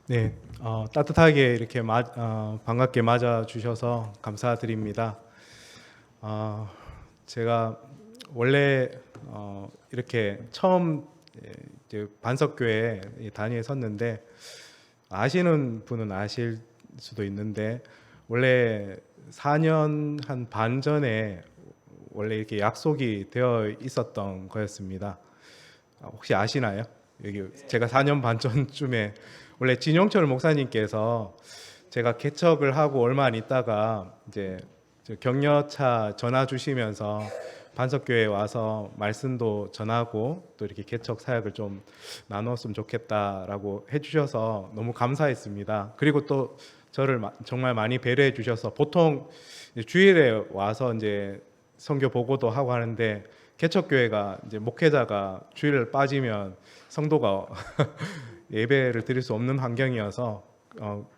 네, 따뜻하게 이렇게 반갑게 맞아 주셔서 감사드립니다. 어, 제가 원래 이렇게 처음 이제 반석교회 단위에 섰는데 아시는 분은 아실 수도 있는데 원래 4년 한 반 전에 원래 이렇게 약속이 되어 있었던 거였습니다. 혹시 아시나요? 여기 제가 4년 반 전쯤에 원래 진용철 목사님께서 제가 개척을 하고 얼마 안 있다가 이제 격려차 전화 주시면서 반석교회에 와서 말씀도 전하고 또 이렇게 개척 사역을 좀 나눴으면 좋겠다라고 해주셔서 너무 감사했습니다. 그리고 또 저를 정말 많이 배려해 주셔서 보통 이제 주일에 와서 이제 선교 보고도 하고 하는데 개척교회가 이제 목회자가 주일을 빠지면 성도가 예배를 드릴 수 없는 환경이어서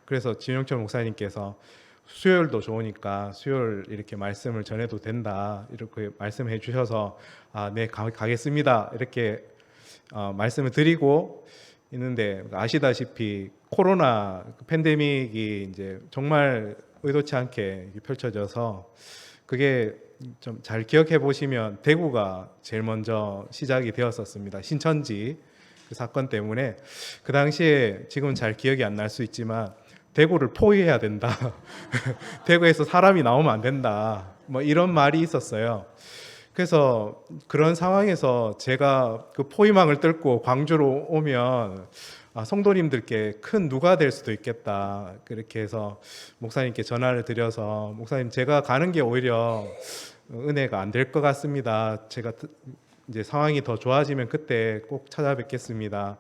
그래서 진영철 목사님께서 수요일도 좋으니까 수요일 이렇게 말씀을 전해도 된다 이렇게 말씀해 주셔서 네 가겠습니다 이렇게 말씀을 드리고 있는데 아시다시피 코로나 팬데믹이 이제 정말 의도치 않게 펼쳐져서 그게 좀 잘 기억해 보시면 대구가 제일 먼저 시작이 되었었습니다. 신천지 그 사건 때문에 그 당시에 지금은 잘 기억이 안 날 수 있지만 대구를 포위해야 된다. 대구에서 사람이 나오면 안 된다. 뭐 이런 말이 있었어요. 그래서 그런 상황에서 제가 그 포위망을 뚫고 광주로 오면 성도님들께 큰 누가 될 수도 있겠다. 그렇게 해서 목사님께 전화를 드려서 목사님 제가 가는 게 오히려 은혜가 안 될 것 같습니다. 제가 이제 상황이 더 좋아지면 그때 꼭 찾아뵙겠습니다.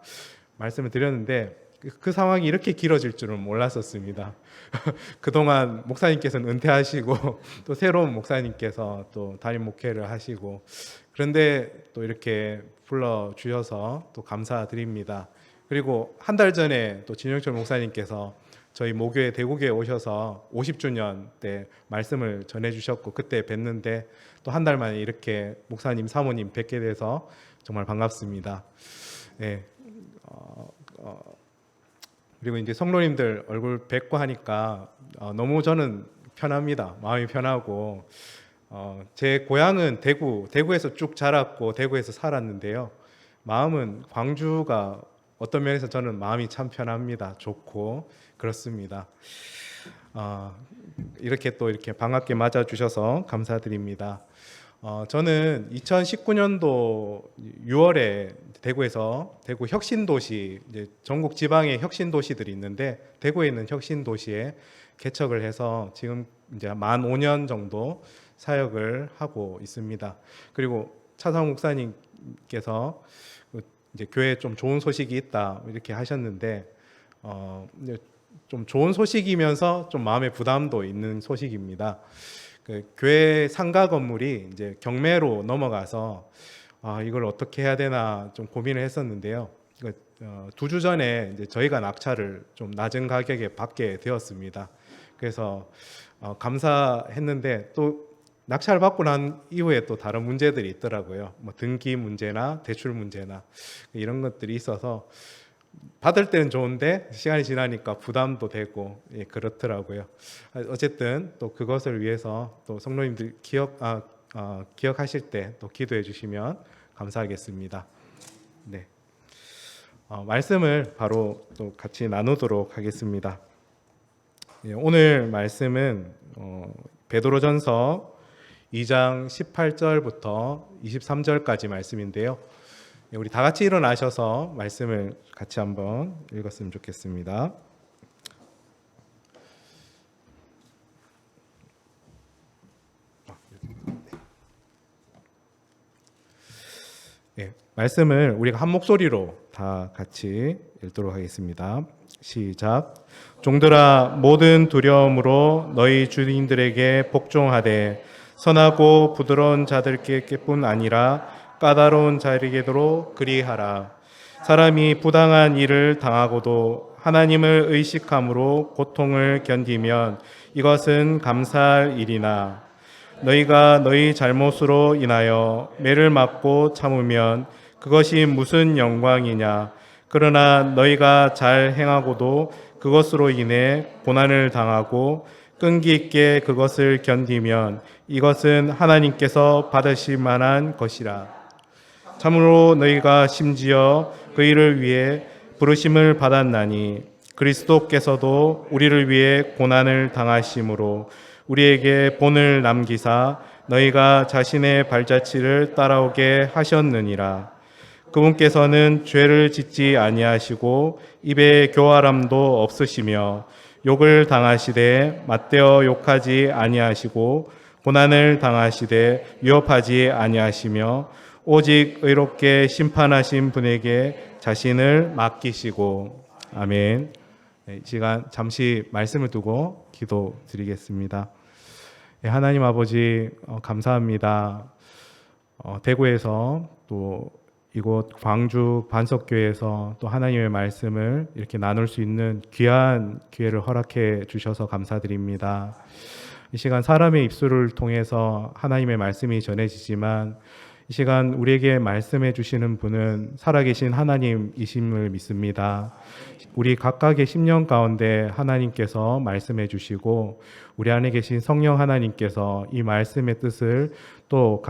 말씀을 드렸는데 그 상황이 이렇게 길어질 줄은 몰랐었습니다. 그동안 목사님께서는 은퇴하시고 또 새로운 목사님께서 또 담임 목회를 하시고 그런데 또 이렇게 불러 주셔서 또 감사드립니다. 그리고 한 달 전에 또 진영철 목사님께서 저희 모교회 대구교회 오셔서 50주년 때 말씀을 전해 주셨고 그때 뵀는데 또 한 달 만에 이렇게 목사님 사모님 뵙게 돼서 정말 반갑습니다. 네. 그리고 이제 성도님들 얼굴 뵙고 하니까 너무 저는 편합니다. 마음이 편하고 제 고향은 대구에서 쭉 자랐고 대구에서 살았는데요. 마음은 광주가 어떤 면에서 저는 마음이 참 편합니다. 좋고 그렇습니다. 이렇게 또 이렇게 반갑게 맞아주셔서 감사드립니다. 저는 2019년도 6월에 대구에서 대구 혁신도시 이제 전국 지방의 혁신도시들이 있는데 대구에 있는 혁신도시에 개척을 해서 지금 이제 만 5년 정도 사역을 하고 있습니다. 그리고 차상 목사님께서 이제 교회에 좀 좋은 소식이 있다 이렇게 하셨는데 좀 좋은 소식이면서 좀 마음의 부담도 있는 소식입니다. 그 교회 상가 건물이 이제 경매로 넘어가서 이걸 어떻게 해야 되나 좀 고민을 했었는데요. 2주 전에 이제 저희가 낙찰을 좀 낮은 가격에 받게 되었습니다. 그래서 감사했는데 또 낙찰 받고 난 이후에 또 다른 문제들이 있더라고요. 뭐 등기 문제나 대출 문제나 이런 것들이 있어서 받을 때는 좋은데 시간이 지나니까 부담도 되고 그렇더라고요. 어쨌든 또 그것을 위해서 또 성도님들 기억하실 때 또 기도해 주시면 감사하겠습니다. 네, 말씀을 바로 또 같이 나누도록 하겠습니다. 오늘 말씀은 베드로전서 2장 18절부터 23절까지 말씀인데요. 우리 다 같이 일어나셔서 말씀을 같이 한번 읽었으면 좋겠습니다. 네, 말씀을 우리가 한 목소리로 다 같이 읽도록 하겠습니다. 시작. 종들아 모든 두려움으로 너희 주인들에게 복종하되 선하고 부드러운 자들께뿐 아니라 까다로운 자에게도 그리하라. 사람이 부당한 일을 당하고도 하나님을 의식함으로 고통을 견디면 이것은 감사할 일이나 너희가 너희 잘못으로 인하여 매를 맞고 참으면 그것이 무슨 영광이냐. 그러나 너희가 잘 행하고도 그것으로 인해 고난을 당하고 끈기 있게 그것을 견디면 이것은 하나님께서 받으실 만한 것이라. 참으로 너희가 심지어 그 일을 위해 부르심을 받았나니 그리스도께서도 우리를 위해 고난을 당하심으로 우리에게 본을 남기사 너희가 자신의 발자취를 따라오게 하셨느니라. 그분께서는 죄를 짓지 아니하시고 입에 교활함도 없으시며 욕을 당하시되 맞대어 욕하지 아니하시고 고난을 당하시되 위협하지 아니하시며 오직 의롭게 심판하신 분에게 자신을 맡기시고. 아멘. 이 시간 잠시 말씀을 두고 기도드리겠습니다. 하나님 아버지, 감사합니다. 대구에서 또 이곳 광주 반석교회에서 또 하나님의 말씀을 이렇게 나눌 수 있는 귀한 기회를 허락해 주셔서 감사드립니다. 이 시간 사람의 입술을 통해서 하나님의 말씀이 전해지지만 이 시간 우리에게 말씀해 주시는 분은 살아계신 하나님이심을 믿습니다. 우리 각각의 심령 가운데 하나님께서 말씀해 주시고 우리 안에 계신 성령 하나님께서 이 말씀의 뜻을 또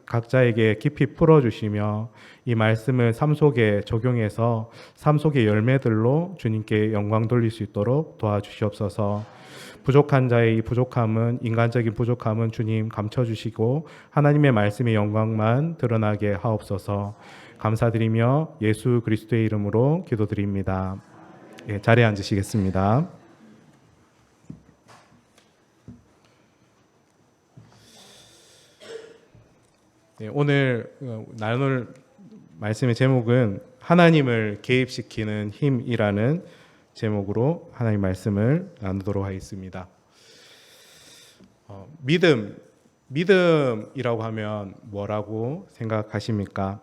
각자에게 깊이 풀어주시며 이 말씀을 삶 속에 적용해서 삶 속의 열매들로 주님께 영광 돌릴 수 있도록 도와주시옵소서. 부족한 자의 이 부족함은, 인간적인 부족함은 주님 감춰주시고 하나님의 말씀의 영광만 드러나게 하옵소서. 감사드리며 예수 그리스도의 이름으로 기도드립니다. 자리에 앉으시겠습니다. 오늘 나눌 말씀의 제목은 하나님을 개입시키는 힘이라는 제목으로 하나님 말씀을 나누도록 하겠습니다. 믿음이라고 하면 뭐라고 생각하십니까?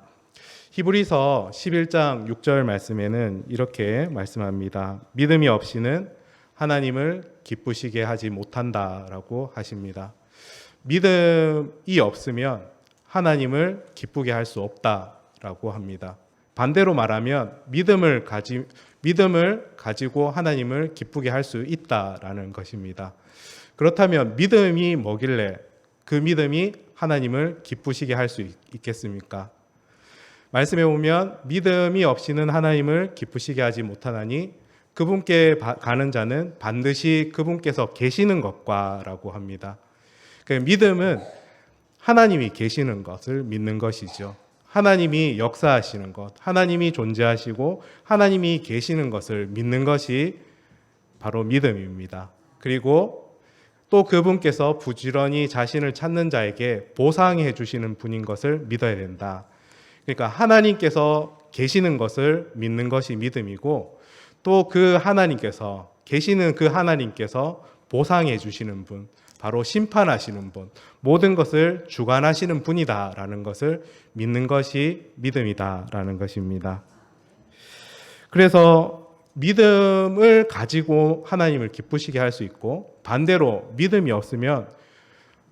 히브리서 11장 6절 말씀에는 이렇게 말씀합니다. 믿음이 없이는 하나님을 기쁘시게 하지 못한다라고 하십니다. 믿음이 없으면 하나님을 기쁘게 할 수 없다라고 합니다. 반대로 말하면 믿음을 가지고 하나님을 기쁘게 할 수 있다라는 것입니다. 그렇다면 믿음이 뭐길래 그 믿음이 하나님을 기쁘시게 할 수 있겠습니까? 말씀해 보면 믿음이 없이는 하나님을 기쁘시게 하지 못하나니 그분께 가는 자는 반드시 그분께서 계시는 것과라고 합니다. 믿음은 하나님이 계시는 것을 믿는 것이죠. 하나님이 역사하시는 것, 하나님이 존재하시고 하나님이 계시는 것을 믿는 것이 바로 믿음입니다. 그리고 또 그분께서 부지런히 자신을 찾는 자에게 보상해 주시는 분인 것을 믿어야 된다. 그러니까 하나님께서 계시는 것을 믿는 것이 믿음이고 또 그 하나님께서 계시는 그 하나님께서 보상해 주시는 분, 바로 심판하시는 분, 모든 것을 주관하시는 분이다라는 것을 믿는 것이 믿음이다라는 것입니다. 그래서 믿음을 가지고 하나님을 기쁘시게 할 수 있고 반대로 믿음이 없으면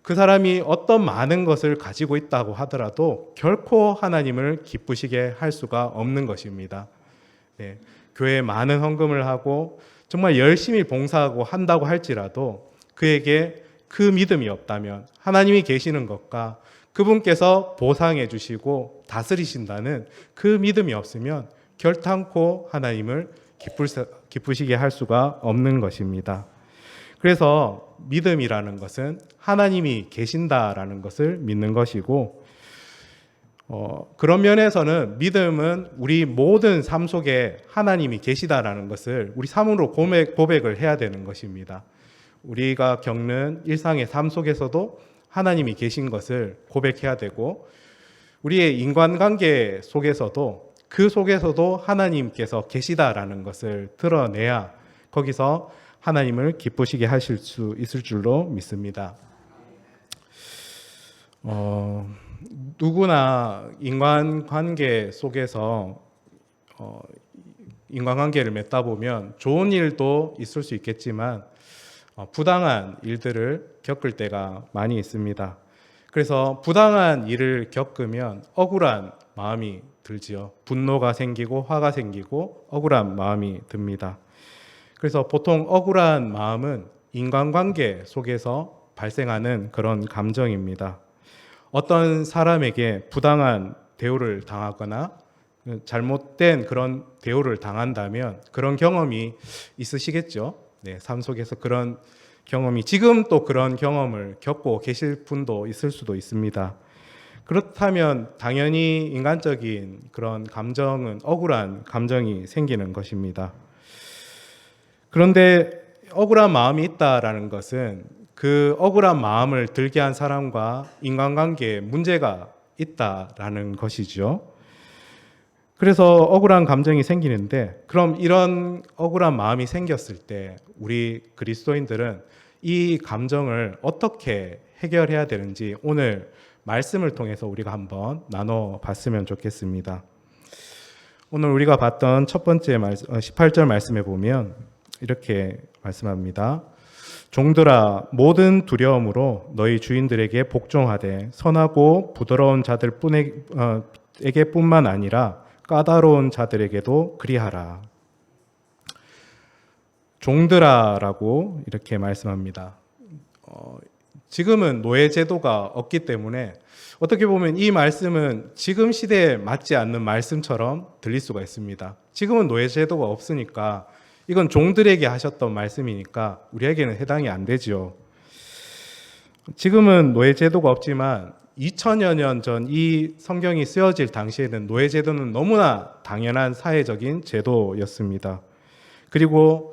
그 사람이 어떤 많은 것을 가지고 있다고 하더라도 결코 하나님을 기쁘시게 할 수가 없는 것입니다. 교회에 많은 헌금을 하고 정말 열심히 봉사하고 한다고 할지라도 그에게 그 믿음이 없다면 하나님이 계시는 것과 그분께서 보상해 주시고 다스리신다는 그 믿음이 없으면 결탄코 하나님을 기쁘시게 할 수가 없는 것입니다. 그래서 믿음이라는 것은 하나님이 계신다라는 것을 믿는 것이고 그런 면에서는 믿음은 우리 모든 삶 속에 하나님이 계시다라는 것을 우리 삶으로 고백을 해야 되는 것입니다. 우리가 겪는 일상의 삶 속에서도 하나님이 계신 것을 고백해야 되고 우리의 인간관계 속에서도 그 속에서도 하나님께서 계시다라는 것을 드러내야 거기서 하나님을 기쁘시게 하실 수 있을 줄로 믿습니다. 누구나 인간관계 속에서 인간관계를 맺다 보면 좋은 일도 있을 수 있겠지만 부당한 일들을 겪을 때가 많이 있습니다. 그래서 부당한 일을 겪으면 억울한 마음이 들지요. 분노가 생기고 화가 생기고 억울한 마음이 듭니다. 그래서 보통 억울한 마음은 인간관계 속에서 발생하는 그런 감정입니다. 어떤 사람에게 부당한 대우를 당하거나 잘못된 그런 대우를 당한다면 그런 경험이 있으시겠죠. 네, 삶 속에서 그런 경험이 지금 또 그런 경험을 겪고 계실 분도 있을 수도 있습니다. 그렇다면 당연히 인간적인 그런 감정은 억울한 감정이 생기는 것입니다. 그런데 억울한 마음이 있다라는 것은 그 억울한 마음을 들게 한 사람과 인간관계에 문제가 있다라는 것이죠. 그래서 억울한 감정이 생기는데, 그럼 이런 억울한 마음이 생겼을 때 우리 그리스도인들은 이 감정을 어떻게 해결해야 되는지 오늘 말씀을 통해서 우리가 한번 나눠 봤으면 좋겠습니다. 오늘 우리가 봤던 첫 번째 18절 말씀에 보면 이렇게 말씀합니다. 종들아, 모든 두려움으로 너희 주인들에게 복종하되 선하고 부드러운 자들에게뿐만 아니라 까다로운 자들에게도 그리하라. 종들아라고 이렇게 말씀합니다. 지금은 노예 제도가 없기 때문에 어떻게 보면 이 말씀은 지금 시대에 맞지 않는 말씀처럼 들릴 수가 있습니다. 지금은 노예 제도가 없으니까 이건 종들에게 하셨던 말씀이니까 우리에게는 해당이 안 되죠. 지금은 노예 제도가 없지만 2000여 년 전 이 성경이 쓰여질 당시에는 노예 제도는 너무나 당연한 사회적인 제도였습니다. 그리고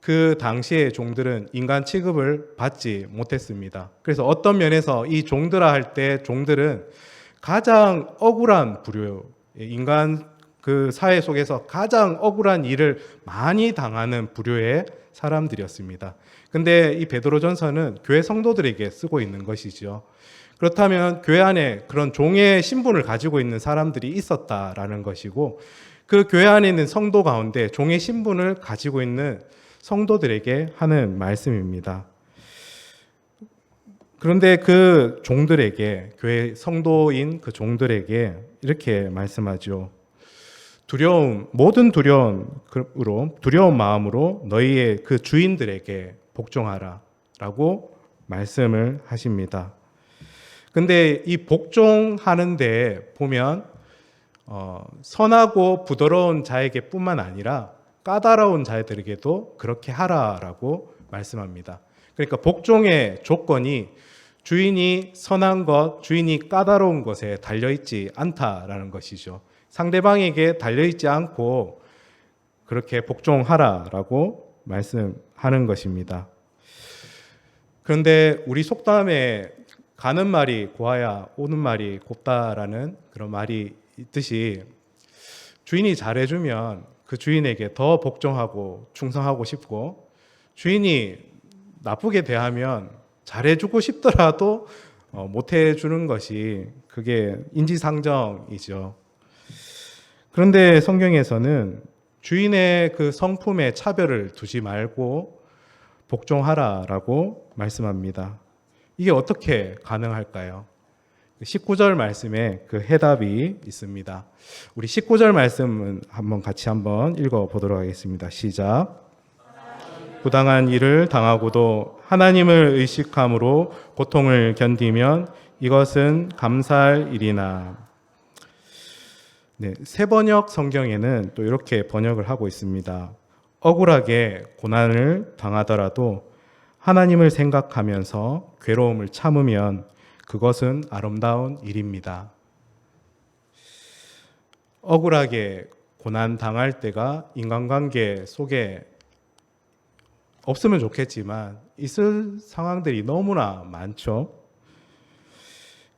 그 당시의 종들은 인간 취급을 받지 못했습니다. 그래서 어떤 면에서 이 종들아 할 때 종들은 가장 억울한 부류, 인간 그 사회 속에서 가장 억울한 일을 많이 당하는 부류의 사람들이었습니다. 근데 이 베드로전서는 교회 성도들에게 쓰고 있는 것이죠. 그렇다면 교회 안에 그런 종의 신분을 가지고 있는 사람들이 있었다라는 것이고, 그 교회 안에 있는 성도 가운데 종의 신분을 가지고 있는 성도들에게 하는 말씀입니다. 그런데 그 종들에게, 교회 성도인 그 종들에게 이렇게 말씀하죠. 모든 두려운 마음으로 너희의 그 주인들에게 복종하라 라고 말씀을 하십니다. 근데 이 복종하는데 보면 선하고 부드러운 자에게 뿐만 아니라 까다로운 자들에게도 그렇게 하라라고 말씀합니다. 그러니까 복종의 조건이 주인이 선한 것, 주인이 까다로운 것에 달려있지 않다라는 것이죠. 상대방에게 달려있지 않고 그렇게 복종하라라고 말씀하는 것입니다. 그런데 우리 속담에 가는 말이 고와야 오는 말이 곱다라는 그런 말이 있듯이 주인이 잘해주면 그 주인에게 더 복종하고 충성하고 싶고, 주인이 나쁘게 대하면 잘해주고 싶더라도 못해주는 것이 그게 인지상정이죠. 그런데 성경에서는 주인의 그 성품에 차별을 두지 말고 복종하라라고 말씀합니다. 이게 어떻게 가능할까요? 19절 말씀에 그 해답이 있습니다. 우리 19절 말씀은 같이 한번 읽어보도록 하겠습니다. 시작. 부당한 일을 당하고도 하나님을 의식함으로 고통을 견디면 이것은 감사할 일이나. 네, 새번역 성경에는 또 이렇게 번역을 하고 있습니다. 억울하게 고난을 당하더라도 하나님을 생각하면서 괴로움을 참으면 그것은 아름다운 일입니다. 억울하게 고난 당할 때가 인간관계 속에 없으면 좋겠지만 있을 상황들이 너무나 많죠.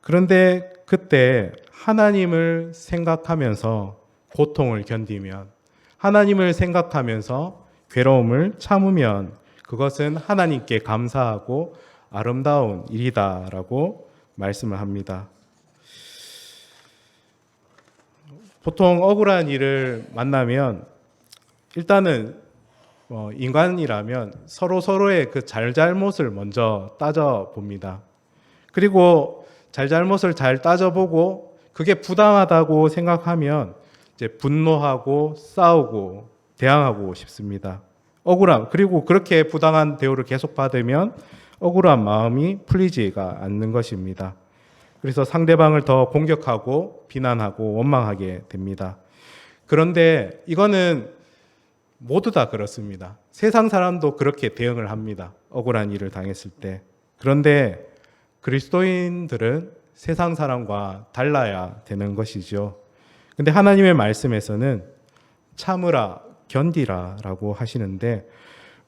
그런데 그때 하나님을 생각하면서 고통을 견디면, 하나님을 생각하면서 괴로움을 참으면 그것은 하나님께 감사하고 아름다운 일이다라고 말씀을 합니다. 보통 억울한 일을 만나면 일단은 인간이라면 서로의 그 잘잘못을 먼저 따져봅니다. 그리고 잘잘못을 잘 따져보고 그게 부당하다고 생각하면 이제 분노하고 싸우고 대항하고 싶습니다. 억울함, 그리고 그렇게 부당한 대우를 계속 받으면 억울한 마음이 풀리지가 않는 것입니다. 그래서 상대방을 더 공격하고 비난하고 원망하게 됩니다. 그런데 이거는 모두 다 그렇습니다. 세상 사람도 그렇게 대응을 합니다. 억울한 일을 당했을 때. 그런데 그리스도인들은 세상 사람과 달라야 되는 것이죠. 근데 하나님의 말씀에서는 참으라, 견디라 라고 하시는데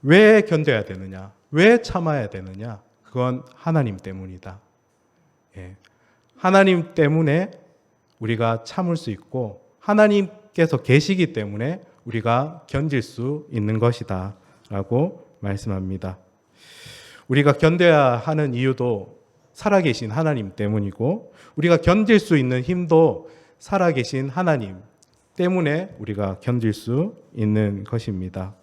왜 견뎌야 되느냐? 왜 참아야 되느냐? 그건 하나님 때문이다. 예. 하나님 때문에 우리가 참을 수 있고 하나님께서 계시기 때문에 우리가 견딜 수 있는 것이다 라고 말씀합니다. 우리가 견뎌야 하는 이유도 살아계신 하나님 때문이고 우리가 견딜 수 있는 힘도 살아계신 하나님 때문에 우리가 견딜 수 있는 것입니다.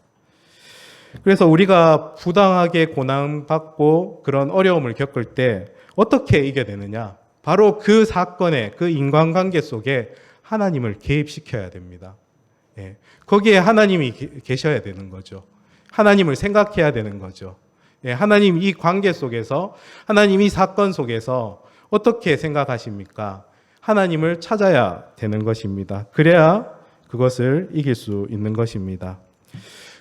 그래서 우리가 부당하게 고난받고 그런 어려움을 겪을 때 어떻게 이겨내느냐? 바로 그 사건의 그 인간관계 속에 하나님을 개입시켜야 됩니다. 예. 거기에 하나님이 계셔야 되는 거죠. 하나님을 생각해야 되는 거죠. 예. 하나님 이 관계 속에서, 하나님 이 사건 속에서 어떻게 생각하십니까? 하나님을 찾아야 되는 것입니다. 그래야 그것을 이길 수 있는 것입니다.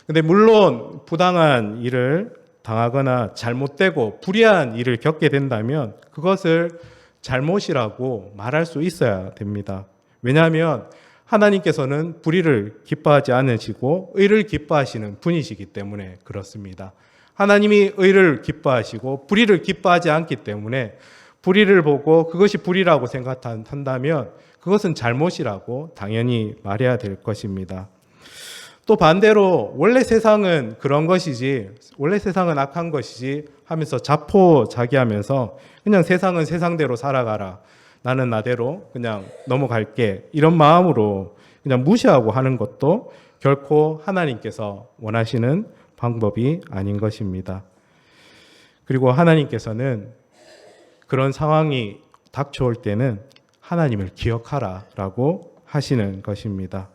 근데 물론 부당한 일을 당하거나 잘못되고 불의한 일을 겪게 된다면 그것을 잘못이라고 말할 수 있어야 됩니다. 왜냐하면 하나님께서는 불의를 기뻐하지 않으시고 의를 기뻐하시는 분이시기 때문에 그렇습니다. 하나님이 의를 기뻐하시고 불의를 기뻐하지 않기 때문에 불의를 보고 그것이 불의라고 생각한다면 그것은 잘못이라고 당연히 말해야 될 것입니다. 또 반대로 원래 세상은 그런 것이지, 원래 세상은 악한 것이지 하면서 자포자기하면서 그냥 세상은 세상대로 살아가라, 나는 나대로 그냥 넘어갈게, 이런 마음으로 그냥 무시하고 하는 것도 결코 하나님께서 원하시는 방법이 아닌 것입니다. 그리고 하나님께서는 그런 상황이 닥쳐올 때는 하나님을 기억하라라고 하시는 것입니다.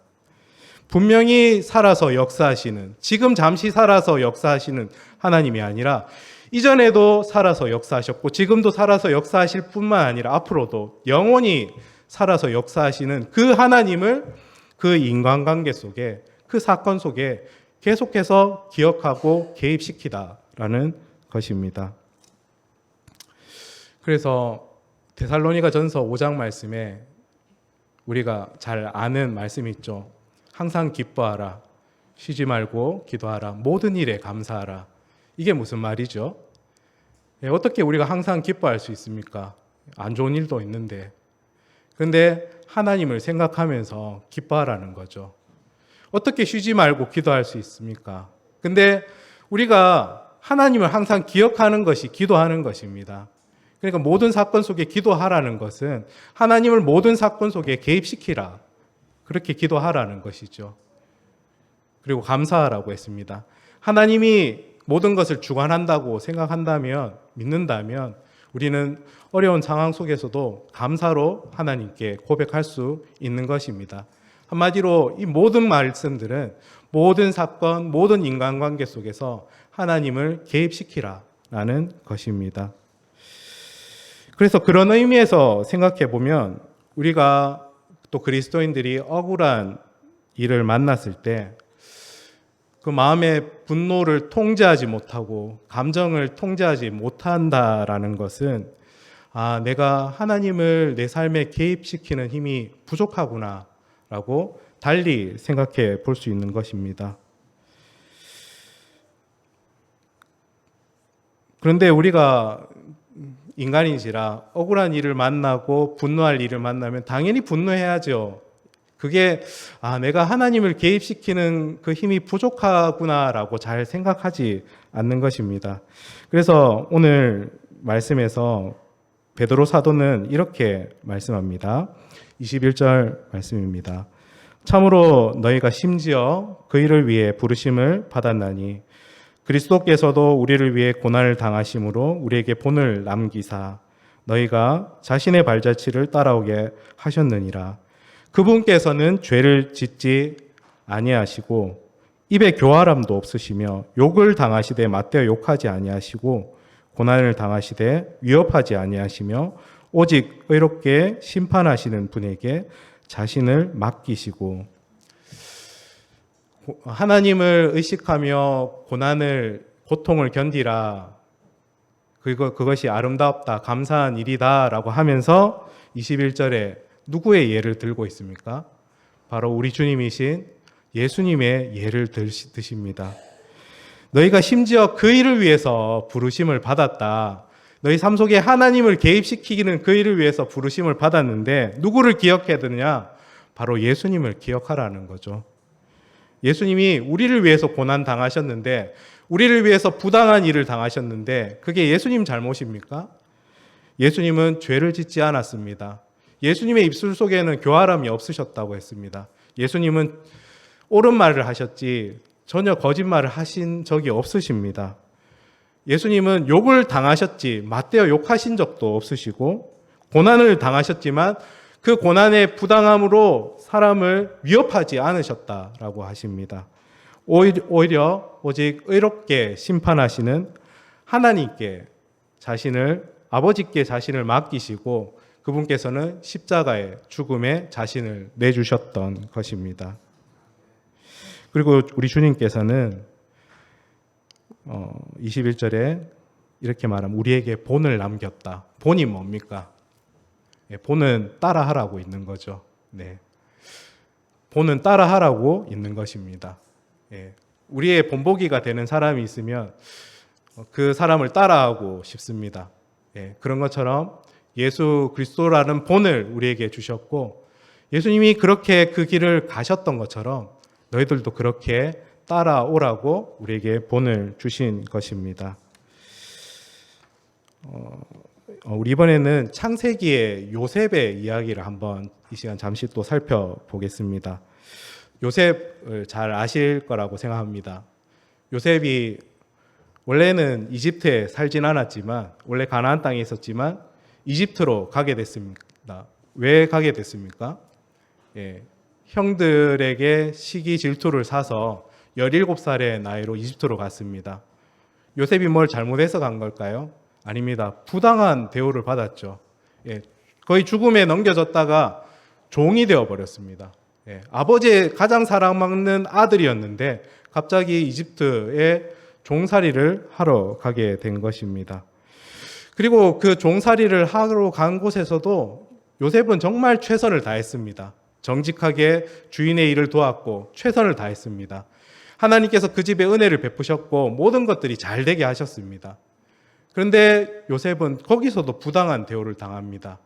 분명히 살아서 역사하시는, 지금 잠시 살아서 역사하시는 하나님이 아니라 이전에도 살아서 역사하셨고 지금도 살아서 역사하실 뿐만 아니라 앞으로도 영원히 살아서 역사하시는 그 하나님을 그 인간관계 속에, 그 사건 속에 계속해서 기억하고 개입시키다라는 것입니다. 그래서 데살로니가 전서 5장 말씀에 우리가 잘 아는 말씀이 있죠. 항상 기뻐하라, 쉬지 말고 기도하라, 모든 일에 감사하라. 이게 무슨 말이죠? 어떻게 우리가 항상 기뻐할 수 있습니까? 안 좋은 일도 있는데. 그런데 하나님을 생각하면서 기뻐하라는 거죠. 어떻게 쉬지 말고 기도할 수 있습니까? 근데 우리가 하나님을 항상 기억하는 것이 기도하는 것입니다. 그러니까 모든 사건 속에 기도하라는 것은 하나님을 모든 사건 속에 개입시키라, 그렇게 기도하라는 것이죠. 그리고 감사하라고 했습니다. 하나님이 모든 것을 주관한다고 생각한다면, 믿는다면 우리는 어려운 상황 속에서도 감사로 하나님께 고백할 수 있는 것입니다. 한마디로 이 모든 말씀들은 모든 사건, 모든 인간관계 속에서 하나님을 개입시키라라는 것입니다. 그래서 그런 의미에서 생각해 보면 우리가 또 그리스도인들이 억울한 일을 만났을 때 그 마음의 분노를 통제하지 못하고 감정을 통제하지 못한다라는 것은 내가 하나님을 내 삶에 개입시키는 힘이 부족하구나라고 달리 생각해 볼 수 있는 것입니다. 그런데 우리가 인간인지라 억울한 일을 만나고 분노할 일을 만나면 당연히 분노해야죠. 그게 내가 하나님을 개입시키는 그 힘이 부족하구나라고 잘 생각하지 않는 것입니다. 그래서 오늘 말씀에서 베드로 사도는 이렇게 말씀합니다. 21절 말씀입니다. 참으로 너희가 심지어 그 일을 위해 부르심을 받았나니 그리스도께서도 우리를 위해 고난을 당하심으로 우리에게 본을 남기사 너희가 자신의 발자취를 따라오게 하셨느니라. 그분께서는 죄를 짓지 아니하시고 입에 교활함도 없으시며 욕을 당하시되 맞대어 욕하지 아니하시고 고난을 당하시되 위협하지 아니하시며 오직 의롭게 심판하시는 분에게 자신을 맡기시고. 하나님을 의식하며 고통을 견디라. 그것이 아름답다, 감사한 일이다라고 하면서 21절에 누구의 예를 들고 있습니까? 바로 우리 주님이신 예수님의 예를 드십니다. 너희가 심지어 그 일을 위해서 부르심을 받았다. 너희 삶 속에 하나님을 개입시키기는 그 일을 위해서 부르심을 받았는데 누구를 기억해야 되느냐? 바로 예수님을 기억하라는 거죠. 예수님이 우리를 위해서 고난 당하셨는데, 우리를 위해서 부당한 일을 당하셨는데 그게 예수님 잘못입니까? 예수님은 죄를 짓지 않았습니다. 예수님의 입술 속에는 교활함이 없으셨다고 했습니다. 예수님은 옳은 말을 하셨지 전혀 거짓말을 하신 적이 없으십니다. 예수님은 욕을 당하셨지 맞대어 욕하신 적도 없으시고, 고난을 당하셨지만 그 고난의 부당함으로 사람을 위협하지 않으셨다라고 하십니다. 오히려 오직 의롭게 심판하시는 하나님께 아버지께 자신을 맡기시고 그분께서는 십자가의 죽음에 자신을 내주셨던 것입니다. 그리고 우리 주님께서는 21절에 이렇게 말하면 우리에게 본을 남겼다. 본이 뭡니까? 본은 따라하라고 있는 거죠. 네. 본은 따라하라고 있는 것입니다. 우리의 본보기가 되는 사람이 있으면 그 사람을 따라하고 싶습니다. 그런 것처럼 예수 그리스도라는 본을 우리에게 주셨고, 예수님이 그렇게 그 길을 가셨던 것처럼 너희들도 그렇게 따라오라고 우리에게 본을 주신 것입니다. 우리 이번에는 창세기의 요셉의 이야기를 한번 이 시간 잠시 또 살펴보겠습니다. 요셉을 잘 아실 거라고 생각합니다. 요셉이 원래는 이집트에 살진 않았지만, 원래 가나안 땅에 있었지만 이집트로 가게 됐습니다. 왜 가게 됐습니까? 형들에게 시기 질투를 사서 17살의 나이로 이집트로 갔습니다. 요셉이 뭘 잘못해서 간 걸까요? 아닙니다. 부당한 대우를 받았죠. 거의 죽음에 넘겨졌다가 종이 되어버렸습니다. 아버지의 가장 사랑받는 아들이었는데 갑자기 이집트에 종살이를 하러 가게 된 것입니다. 그리고 그 종살이를 하러 간 곳에서도 요셉은 정말 최선을 다했습니다. 정직하게 주인의 일을 도왔고 최선을 다했습니다. 하나님께서 그 집에 은혜를 베푸셨고 모든 것들이 잘 되게 하셨습니다. 그런데 요셉은 거기서도 부당한 대우를 당합니다.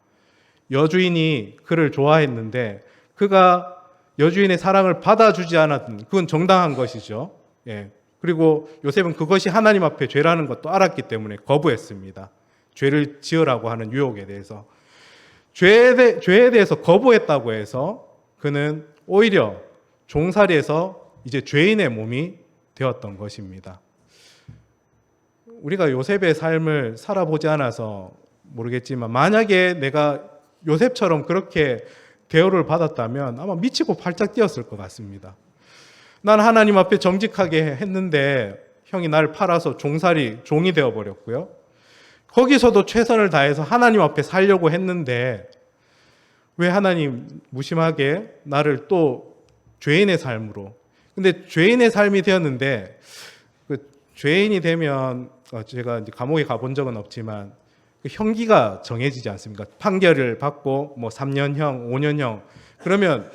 여주인이 그를 좋아했는데 그가 여주인의 사랑을 받아주지 않았던, 그건 정당한 것이죠. 그리고 요셉은 그것이 하나님 앞에 죄라는 것도 알았기 때문에 거부했습니다. 죄를 지으라고 하는 유혹에 대해서. 죄에 대해서 거부했다고 해서 그는 오히려 종살이에서 이제 죄인의 몸이 되었던 것입니다. 우리가 요셉의 삶을 살아보지 않아서 모르겠지만, 만약에 내가 요셉처럼 그렇게 대우를 받았다면 아마 미치고 팔짝 뛰었을 것 같습니다. 난 하나님 앞에 정직하게 했는데 형이 날 팔아서 종이 되어버렸고요. 거기서도 최선을 다해서 하나님 앞에 살려고 했는데 왜 하나님 무심하게 나를 또 죄인의 삶으로. 근데 죄인의 삶이 되었는데, 그 죄인이 되면 제가 이제 감옥에 가본 적은 없지만 그 형기가 정해지지 않습니까? 판결을 받고 뭐 3년형, 5년형. 그러면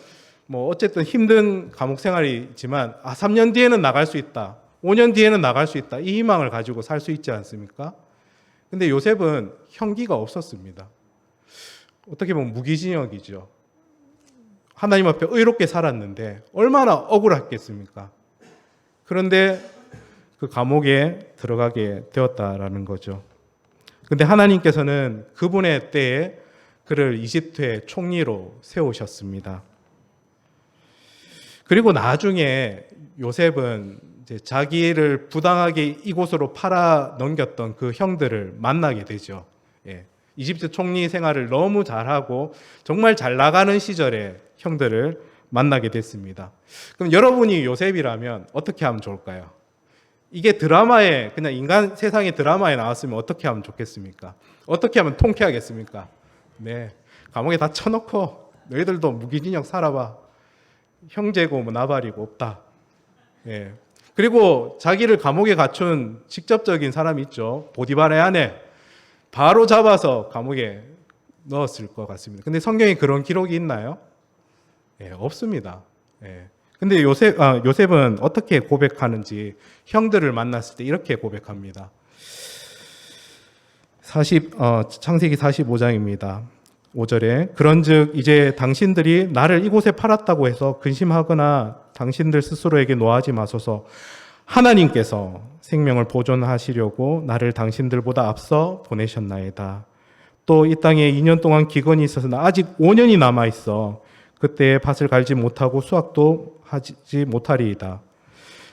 뭐 어쨌든 힘든 감옥 생활이지만 3년 뒤에는 나갈 수 있다. 5년 뒤에는 나갈 수 있다. 이 희망을 가지고 살 수 있지 않습니까? 근데 요셉은 형기가 없었습니다. 어떻게 보면 무기징역이죠. 하나님 앞에 의롭게 살았는데 얼마나 억울했겠습니까? 그런데 그 감옥에 들어가게 되었다라는 거죠. 근데 하나님께서는 그분의 때에 그를 이집트의 총리로 세우셨습니다. 그리고 나중에 요셉은 이제 자기를 부당하게 이곳으로 팔아 넘겼던 그 형들을 만나게 되죠. 이집트 총리 생활을 너무 잘하고 정말 잘 나가는 시절에 형들을 만나게 됐습니다. 그럼 여러분이 요셉이라면 어떻게 하면 좋을까요? 이게 드라마에, 그냥 인간 세상의 드라마에 나왔으면 어떻게 하면 좋겠습니까? 어떻게 하면 통쾌하겠습니까? 네, 감옥에 다 쳐놓고 너희들도 무기징역 살아봐. 형제고 뭐 나발이고 없다. 예. 그리고 자기를 감옥에 갖춘 직접적인 사람이 있죠. 보디발의 아내. 바로 잡아서 감옥에 넣었을 것 같습니다. 근데 성경에 그런 기록이 있나요? 예, 없습니다. 예. 근데 요셉은 어떻게 고백하는지 형들을 만났을 때 이렇게 고백합니다. 창세기 45장입니다. 5절에 그런즉 이제 당신들이 나를 이곳에 팔았다고 해서 근심하거나 당신들 스스로에게 노하지 마소서. 하나님께서 생명을 보존하시려고 나를 당신들보다 앞서 보내셨나이다. 또 이 땅에 2년 동안 기근이 있어서 아직 5년이 남아 있어. 그때 밭을 갈지 못하고 수확도 하지 못하리이다.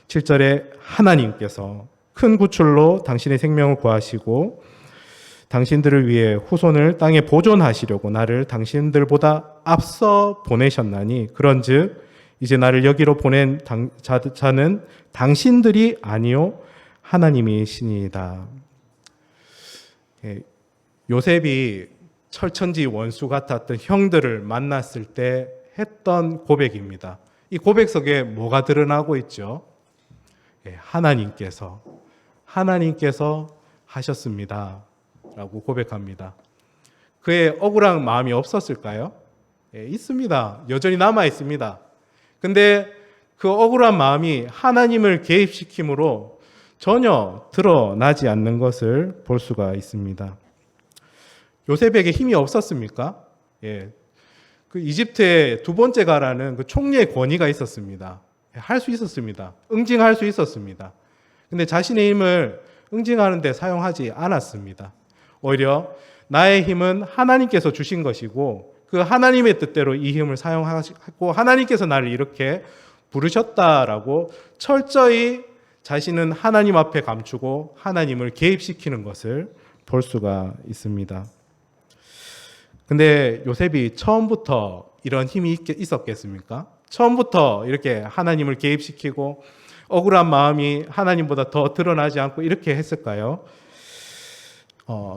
7절에 하나님께서 큰 구출로 당신의 생명을 구하시고 당신들을 위해 후손을 땅에 보존하시려고 나를 당신들보다 앞서 보내셨나니 그런즉 이제 나를 여기로 보낸 자는 당신들이 아니요 하나님이시니이다. 요셉이 철천지 원수 같았던 형들을 만났을 때 했던 고백입니다. 이 고백 속에 뭐가 드러나고 있죠? 하나님께서 하셨습니다 라고 고백합니다. 그의 억울한 마음이 없었을까요? 있습니다. 여전히 남아 있습니다. 근데 그 억울한 마음이 하나님을 개입시킴으로 전혀 드러나지 않는 것을 볼 수가 있습니다. 요셉에게 힘이 없었습니까? 그 이집트의 두 번째 가라는 그 총리의 권위가 있었습니다. 할 수 있었습니다. 응징할 수 있었습니다. 근데 자신의 힘을 응징하는 데 사용하지 않았습니다. 오히려 나의 힘은 하나님께서 주신 것이고 그 하나님의 뜻대로 이 힘을 사용하고 하나님께서 나를 이렇게 부르셨다라고 철저히 자신은 하나님 앞에 감추고 하나님을 개입시키는 것을 볼 수가 있습니다. 근데 요셉이 처음부터 이런 힘이 있었겠습니까? 처음부터 이렇게 하나님을 개입시키고 억울한 마음이 하나님보다 더 드러나지 않고 이렇게 했을까요?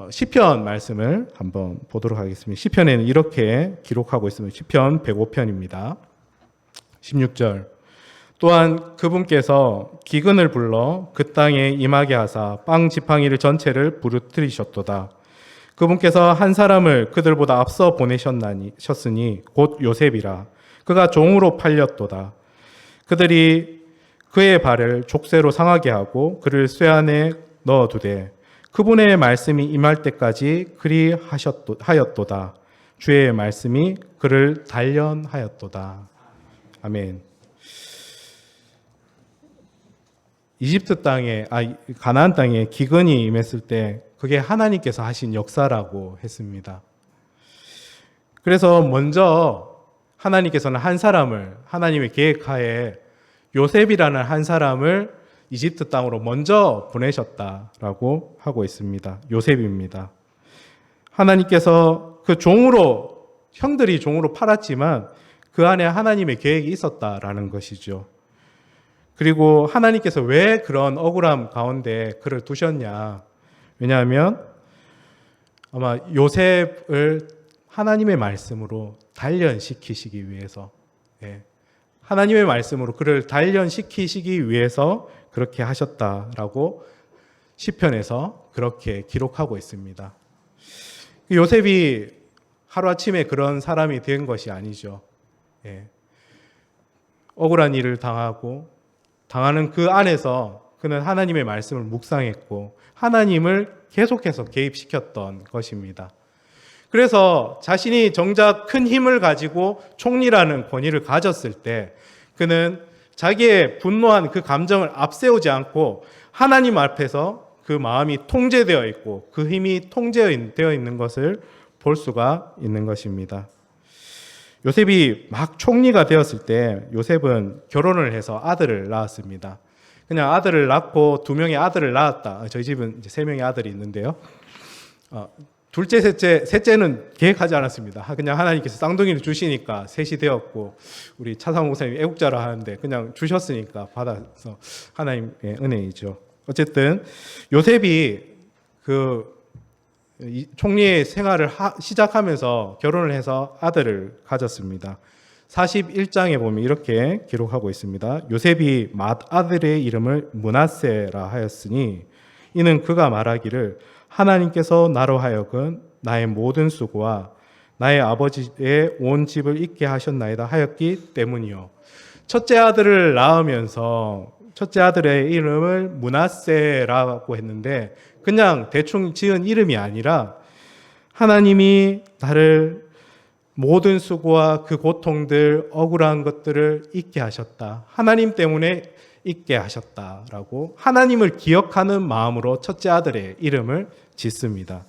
시편 말씀을 한번 보도록 하겠습니다. 시편에는 이렇게 기록하고 있습니다. 시편 105편입니다. 16절. 또한 그분께서 기근을 불러 그 땅에 임하게 하사 빵 지팡이를 전체를 부르뜨리셨도다. 그분께서 한 사람을 그들보다 앞서 보내셨으니 곧 요셉이라. 그가 종으로 팔렸도다. 그들이 그의 발을 족쇄로 상하게 하고 그를 쇠 안에 넣어두되 그분의 말씀이 임할 때까지 그리 하였도다. 주의 말씀이 그를 단련하였도다. 아멘. 이집트 땅에, 가나안 땅에 기근이 임했을 때 그게 하나님께서 하신 역사라고 했습니다. 그래서 먼저 하나님께서는 한 사람을 하나님의 계획하에 요셉이라는 한 사람을 이집트 땅으로 먼저 보내셨다라고 하고 있습니다. 요셉입니다. 하나님께서 그 종으로, 형들이 종으로 팔았지만 그 안에 하나님의 계획이 있었다라는 것이죠. 그리고 하나님께서 왜 그런 억울함 가운데 그를 두셨냐? 왜냐하면 아마 요셉을 하나님의 말씀으로 단련시키시기 위해서, 하나님의 말씀으로 그를 단련시키시기 위해서 그렇게 하셨다라고 시편에서 그렇게 기록하고 있습니다. 요셉이 하루아침에 그런 사람이 된 것이 아니죠. 억울한 일을 당하는 그 안에서 그는 하나님의 말씀을 묵상했고 하나님을 계속해서 개입시켰던 것입니다. 그래서 자신이 정작 큰 힘을 가지고 총리라는 권위를 가졌을 때 그는 자기의 분노한 그 감정을 앞세우지 않고 하나님 앞에서 그 마음이 통제되어 있고 그 힘이 통제되어 있는 것을 볼 수가 있는 것입니다. 요셉이 막 총리가 되었을 때 요셉은 결혼을 해서 아들을 낳았습니다. 그냥 아들을 낳고 2명의 아들을 낳았다. 저희 집은 이제 3명의 아들이 있는데요. 둘째, 셋째는 계획하지 않았습니다. 그냥 하나님께서 쌍둥이를 주시니까 셋이 되었고, 우리 차상호 목사님이 애국자라 하는데 그냥 주셨으니까 받아서 하나님의 은혜이죠. 어쨌든 요셉이 총리의 생활을 시작하면서 결혼을 해서 아들을 가졌습니다. 41장에 보면 이렇게 기록하고 있습니다. 요셉이 맏아들의 이름을 므낫세라 하였으니 이는 그가 말하기를 하나님께서 나로 하여금 나의 모든 수고와 나의 아버지의 온 집을 잊게 하셨나이다 하였기 때문이요. 첫째 아들을 낳으면서 첫째 아들의 이름을 므낫세라고 했는데 그냥 대충 지은 이름이 아니라 하나님이 나를 모든 수고와 그 고통들, 억울한 것들을 잊게 하셨다. 하나님 때문에 잊게 하셨다라고 하나님을 기억하는 마음으로 첫째 아들의 이름을 짓습니다.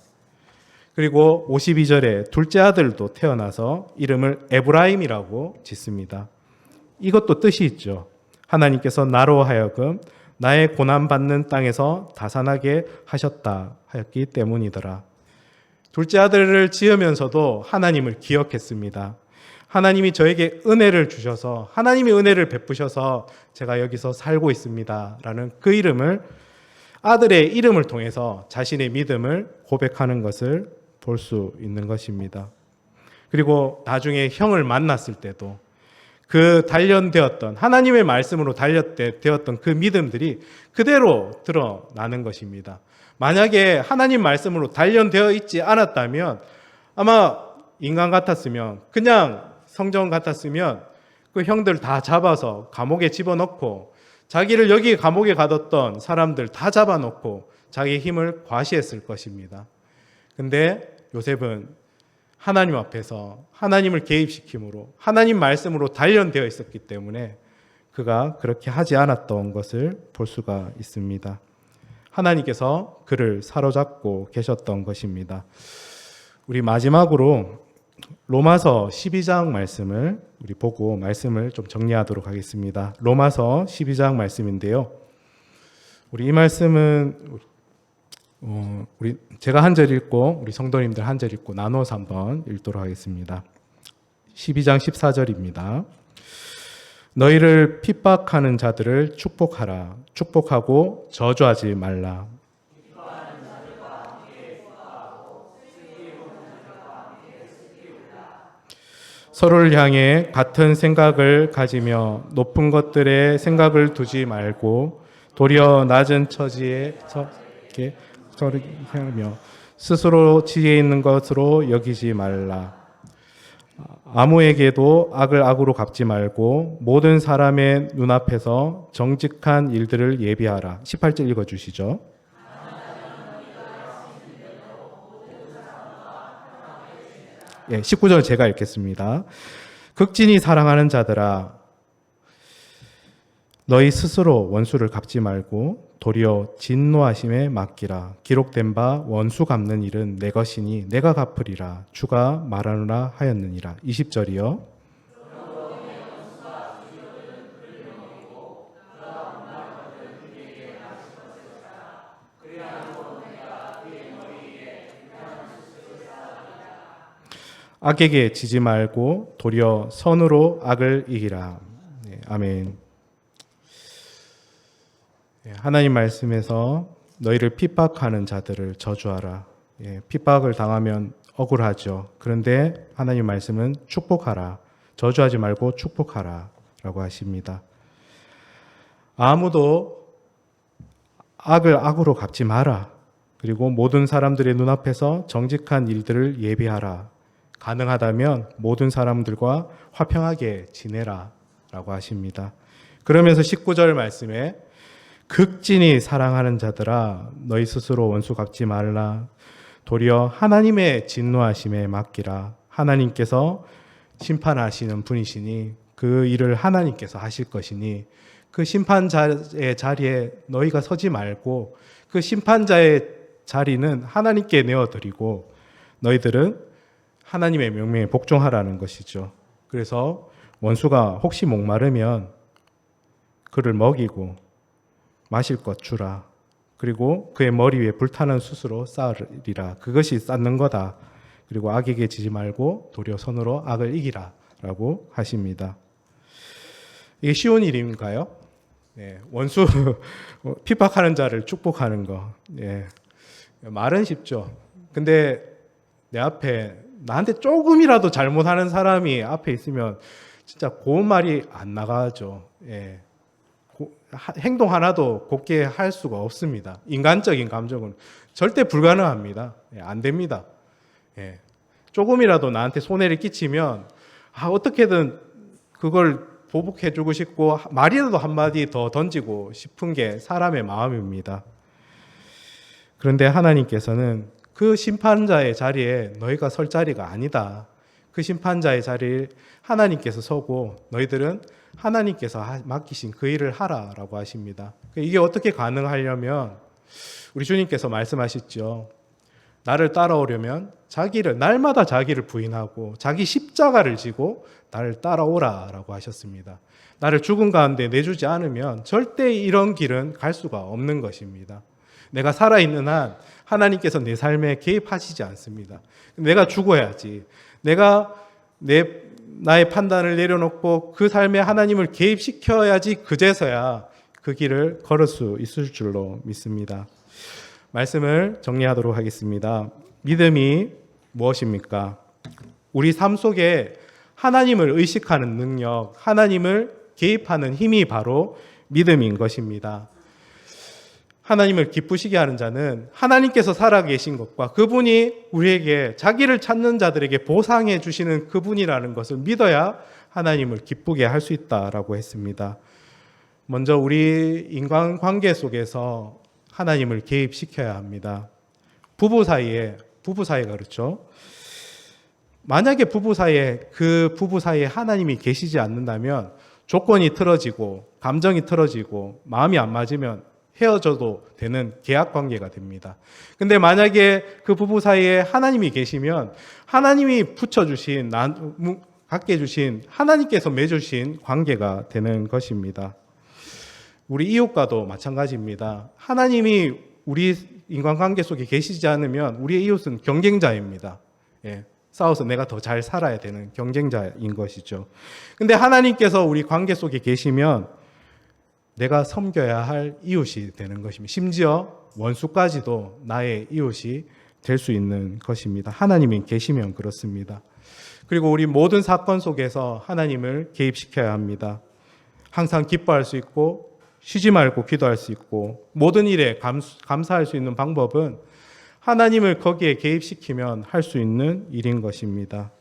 그리고 52절에 둘째 아들도 태어나서 이름을 에브라임이라고 짓습니다. 이것도 뜻이 있죠. 하나님께서 나로 하여금 나의 고난받는 땅에서 다산하게 하셨다 하였기 때문이더라. 둘째 아들을 지으면서도 하나님을 기억했습니다. 하나님이 저에게 은혜를 주셔서 하나님이 은혜를 베푸셔서 제가 여기서 살고 있습니다 라는 그 이름을 아들의 이름을 통해서 자신의 믿음을 고백하는 것을 볼 수 있는 것입니다. 그리고 나중에 형을 만났을 때도 그 단련되었던 하나님의 말씀으로 단련되었던 그 믿음들이 그대로 드러나는 것입니다. 만약에 하나님 말씀으로 단련되어 있지 않았다면 아마 인간 같았으면 그냥 성전 같았으면 그 형들 다 잡아서 감옥에 집어넣고 자기를 여기 감옥에 가뒀던 사람들 다 잡아놓고 자기의 힘을 과시했을 것입니다. 근데 요셉은 하나님 앞에서 하나님을 개입시킴으로 하나님 말씀으로 단련되어 있었기 때문에 그가 그렇게 하지 않았던 것을 볼 수가 있습니다. 하나님께서 그를 사로잡고 계셨던 것입니다. 우리 마지막으로 로마서 12장 말씀을 우리 보고 말씀을 좀 정리하도록 하겠습니다. 로마서 12장 말씀인데요. 우리 이 말씀은 제가 한 절 읽고 우리 성도님들 한 절 읽고 나눠서 한번 읽도록 하겠습니다. 12장 14절입니다. 너희를 핍박하는 자들을 축복하라. 축복하고 저주하지 말라. 서로를 향해 같은 생각을 가지며 높은 것들에 생각을 두지 말고 도리어 낮은 처지에서 서로 생각하며 스스로 지혜 있는 것으로 여기지 말라. 아무에게도 악을 악으로 갚지 말고 모든 사람의 눈앞에서 정직한 일들을 예비하라. 18절 읽어주시죠. 19절 제가 읽겠습니다. 극진히 사랑하는 자들아, 너희 스스로 원수를 갚지 말고 도리어 진노하심에 맡기라. 기록된 바 원수 갚는 일은 내 것이니 내가 갚으리라. 주가 말하노라 하였느니라. 20절이요. 악에게 지지 말고 도리어 선으로 악을 이기라. 네, 아멘. 하나님 말씀에서 너희를 핍박하는 자들을 저주하라. 핍박을 당하면 억울하죠. 그런데 하나님 말씀은 축복하라. 저주하지 말고 축복하라 라고 하십니다. 아무도 악을 악으로 갚지 마라. 그리고 모든 사람들의 눈앞에서 정직한 일들을 예비하라. 가능하다면 모든 사람들과 화평하게 지내라 라고 하십니다. 그러면서 19절 말씀에 극진히 사랑하는 자들아 너희 스스로 원수 갚지 말라. 도리어 하나님의 진노하심에 맡기라. 하나님께서 심판하시는 분이시니 그 일을 하나님께서 하실 것이니 그 심판자의 자리에 너희가 서지 말고 그 심판자의 자리는 하나님께 내어드리고 너희들은 하나님의 명령에 복종하라는 것이죠. 그래서 원수가 혹시 목마르면 그를 먹이고 마실 것 주라. 그리고 그의 머리 위에 불타는 숯으로 쌓으리라. 그것이 쌓는 거다. 그리고 악에게 지지 말고 도리어 선으로 악을 이기라 라고 하십니다. 이게 쉬운 일인가요? 네, 원수 핍박하는 자를 축복하는 거. 네, 말은 쉽죠. 근데 내 앞에 나한테 조금이라도 잘못하는 사람이 앞에 있으면 진짜 고운 말이 안 나가죠. 예. 행동 하나도 곱게 할 수가 없습니다. 인간적인 감정은 절대 불가능합니다. 예, 안 됩니다. 예. 조금이라도 나한테 손해를 끼치면 어떻게든 그걸 보복해주고 싶고 말이라도 한마디 더 던지고 싶은 게 사람의 마음입니다. 그런데 하나님께서는 그 심판자의 자리에 너희가 설 자리가 아니다. 그 심판자의 자리에 하나님께서 서고 너희들은 하나님께서 맡기신 그 일을 하라라고 하십니다. 이게 어떻게 가능하려면 우리 주님께서 말씀하셨죠. 나를 따라오려면 날마다 자기를 부인하고 자기 십자가를 지고 나를 따라오라라고 하셨습니다. 나를 죽음 가운데 내주지 않으면 절대 이런 길은 갈 수가 없는 것입니다. 내가 살아있는 한 하나님께서 내 삶에 개입하시지 않습니다. 내가 죽어야지. 내가 나의 판단을 내려놓고 그 삶에 하나님을 개입시켜야지 그제서야 그 길을 걸을 수 있을 줄로 믿습니다. 말씀을 정리하도록 하겠습니다. 믿음이 무엇입니까? 우리 삶 속에 하나님을 의식하는 능력, 하나님을 개입하는 힘이 바로 믿음인 것입니다. 하나님을 기쁘시게 하는 자는 하나님께서 살아계신 것과 그분이 우리에게 자기를 찾는 자들에게 보상해 주시는 그분이라는 것을 믿어야 하나님을 기쁘게 할 수 있다라고 했습니다. 먼저 우리 인간관계 속에서 하나님을 개입시켜야 합니다. 부부 사이에 그렇죠. 만약에 부부 사이에 하나님이 계시지 않는다면 조건이 틀어지고 감정이 틀어지고 마음이 안 맞으면 헤어져도 되는 계약 관계가 됩니다. 근데 만약에 그 부부 사이에 하나님이 계시면 하나님이 붙여주신, 갖게 해주신, 하나님께서 맺으신 관계가 되는 것입니다. 우리 이웃과도 마찬가지입니다. 하나님이 우리 인간관계 속에 계시지 않으면 우리의 이웃은 경쟁자입니다. 예, 싸워서 내가 더 잘 살아야 되는 경쟁자인 것이죠. 근데 하나님께서 우리 관계 속에 계시면 내가 섬겨야 할 이웃이 되는 것입니다. 심지어 원수까지도 나의 이웃이 될 수 있는 것입니다. 하나님이 계시면 그렇습니다. 그리고 우리 모든 사건 속에서 하나님을 개입시켜야 합니다. 항상 기뻐할 수 있고 쉬지 말고 기도할 수 있고 모든 일에 감사할 수 있는 방법은 하나님을 거기에 개입시키면 할 수 있는 일인 것입니다.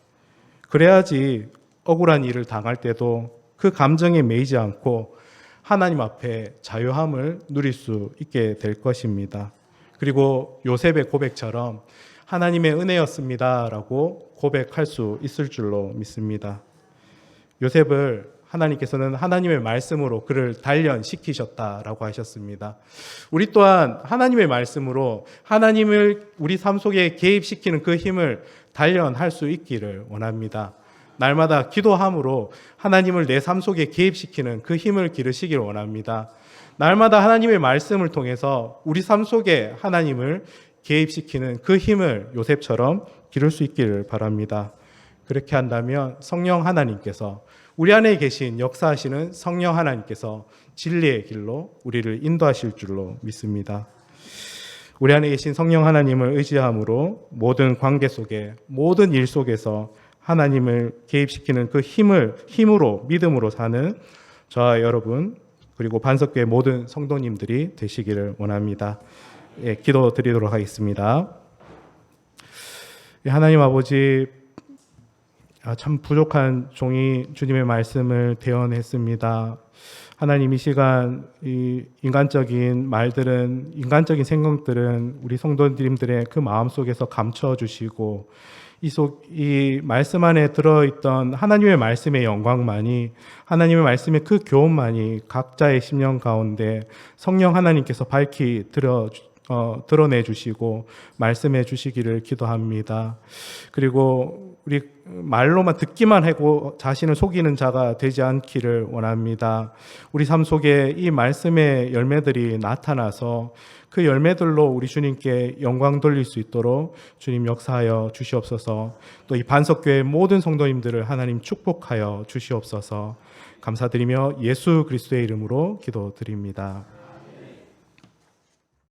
그래야지 억울한 일을 당할 때도 그 감정에 매이지 않고 하나님 앞에 자유함을 누릴 수 있게 될 것입니다. 그리고 요셉의 고백처럼 하나님의 은혜였습니다라고 고백할 수 있을 줄로 믿습니다. 요셉을 하나님께서는 하나님의 말씀으로 그를 단련시키셨다라고 하셨습니다. 우리 또한 하나님의 말씀으로 하나님을 우리 삶 속에 개입시키는 그 힘을 단련할 수 있기를 원합니다. 날마다 기도함으로 하나님을 내 삶 속에 개입시키는 그 힘을 기르시기를 원합니다. 날마다 하나님의 말씀을 통해서 우리 삶 속에 하나님을 개입시키는 그 힘을 요셉처럼 기를 수 있기를 바랍니다. 그렇게 한다면 성령 하나님께서 우리 안에 계신 역사하시는 성령 하나님께서 진리의 길로 우리를 인도하실 줄로 믿습니다. 우리 안에 계신 성령 하나님을 의지함으로 모든 관계 속에 모든 일 속에서 하나님을 개입시키는 그 힘으로 믿음으로 사는 저와 여러분 그리고 반석교회 모든 성도님들이 되시기를 원합니다. 예, 기도 드리도록 하겠습니다. 하나님 아버지, 참 부족한 종이 주님의 말씀을 대언했습니다. 하나님, 이 시간 이 인간적인 말들은, 인간적인 생각들은 우리 성도님들의 그 마음 속에서 감춰 주시고 이 말씀 안에 들어있던 하나님의 말씀의 영광만이, 하나님의 말씀의 그 교훈만이 각자의 심령 가운데 성령 하나님께서 밝히 드러내 주시고 말씀해 주시기를 기도합니다. 그리고 우리 말로만 듣기만 하고 자신을 속이는 자가 되지 않기를 원합니다. 우리 삶 속에 이 말씀의 열매들이 나타나서 그 열매들로 우리 주님께 영광 돌릴 수 있도록 주님 역사하여 주시옵소서. 또 이 반석교회 모든 성도님들을 하나님 축복하여 주시옵소서. 감사드리며 예수 그리스도의 이름으로 기도드립니다.